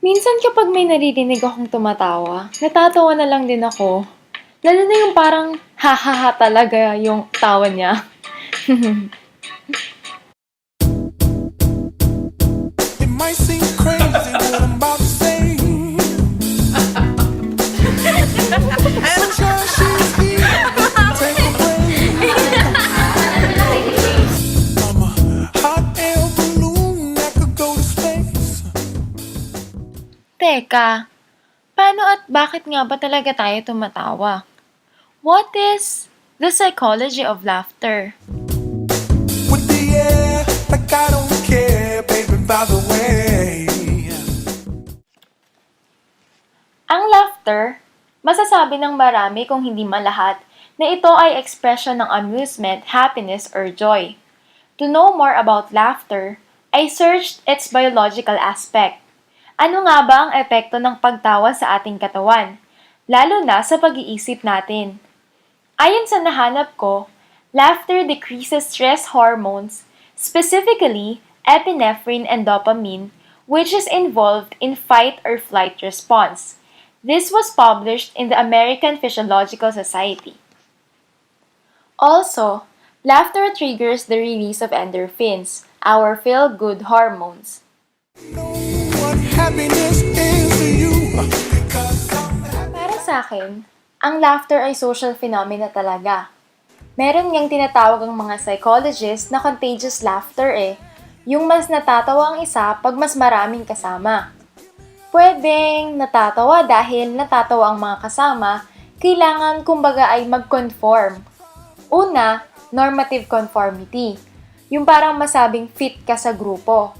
Minsan kapag may naririnig akong tumatawa, natatawa na lang din ako. Lalo na yung parang ha talaga yung tawa niya. It might seem crazy what I'm about to say. Sunshine, she's here. Take a break. I'm a hot air balloon that could go to space. Teka, paano at bakit nga ba talaga tayo tumatawa? What is the psychology of laughter? With the air, like I don't care, baby, by the way. Ang laughter, masasabi ng marami kung hindi man lahat, na ito ay expression ng amusement, happiness, or joy. To know more about laughter, I searched its biological aspect. Ano nga ba ang epekto ng pagtawa sa ating katawan, lalo na sa pag-iisip natin? Ayon sa nahanap ko, laughter decreases stress hormones, specifically epinephrine and dopamine, which is involved in fight or flight response. This was published in the American Physiological Society. Also, laughter triggers the release of endorphins, our feel-good hormones. Know what happiness is to you. 'Cause I'm happy. Para sa akin, ang laughter ay social phenomena talaga. Meron ngang tinatawag ang mga psychologists na contagious laughter yung mas natatawa ang isa pag mas maraming kasama. Pwedeng natatawa dahil natatawa ang mga kasama, kailangan kumbaga ay mag-conform. Una, normative conformity. Yung parang masabing fit ka sa grupo.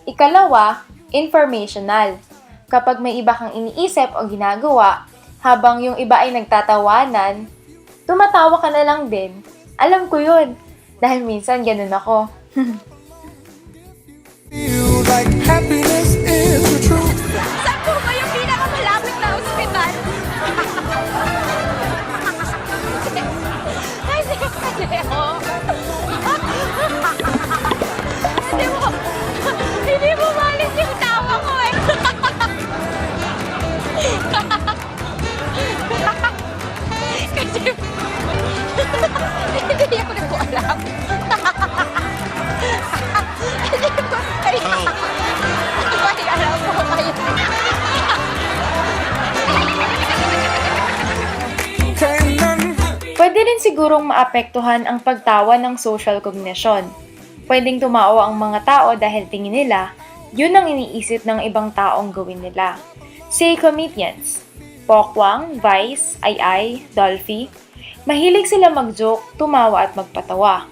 Ikalawa, informational. Kapag may iba kang iniisip o ginagawa, habang yung iba ay nagtatawanan, tumatawa ka na lang din. Alam ko yun. Dahil minsan ganun ako. Feel like happiness is the truth. Saan po ba yung pinakamalapit na ospital? Ay, si Kaleo. Hindi mo malis yung tawa ko eh. Kasi, hindi ako na po alam. Hindi ko ay alam mo kayo. Pwede rin sigurong maapektuhan ang pagtawa ng social cognition. Pwedeng tumawa ang mga tao dahil tingin nila, yun ang iniisip ng ibang taong gawin nila. Say comedians, Pokwang, Vice, Ai, Dolphy, mahilig sila mag-joke, tumawa at magpatawa.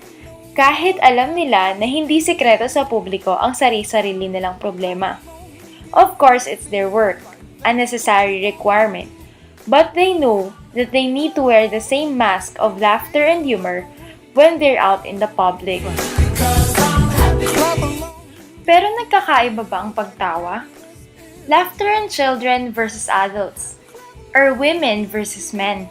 Kahit alam nila na hindi sikreto sa publiko ang sarili-sarili nilang problema. Of course, it's their work, a necessary requirement. But they know that they need to wear the same mask of laughter and humor when they're out in the public. Pero nagkakaiba ba ang pagtawa? Laughter in children versus adults, or women versus men?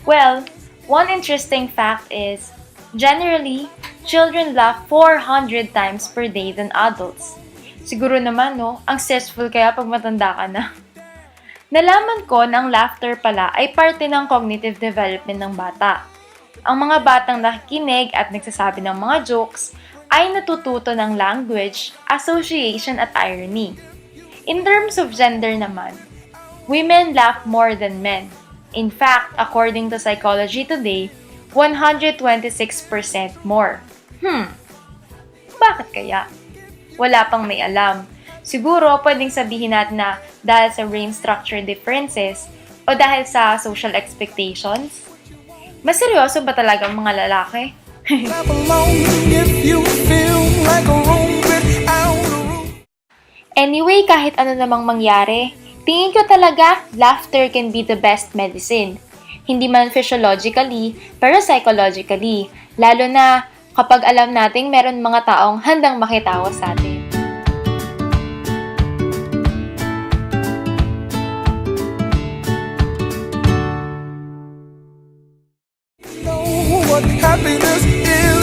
Well, one interesting fact is, generally, children laugh 400 times per day than adults. Siguro naman, no, ang stressful kaya pag matanda ka na. Nalaman ko na ang laughter pala ay parte ng cognitive development ng bata. Ang mga batang nakikinig at nagsasabi ng mga jokes ay natututo ng language, association at irony. In terms of gender naman, women laugh more than men. In fact, according to Psychology Today, 126% more. Bakit kaya? Wala pang may alam. Siguro, pwedeng sabihin natin na dahil sa brain structure differences o dahil sa social expectations. Mas seryoso ba talaga ang mga lalaki? Clap along if you feel like a room without a roof. Anyway, kahit ano namang mangyari, tingin ko talaga laughter can be the best medicine. Hindi man physiologically, pero psychologically. Lalo na kapag alam nating meron mga taong handang makitawa sa atin. what happiness is.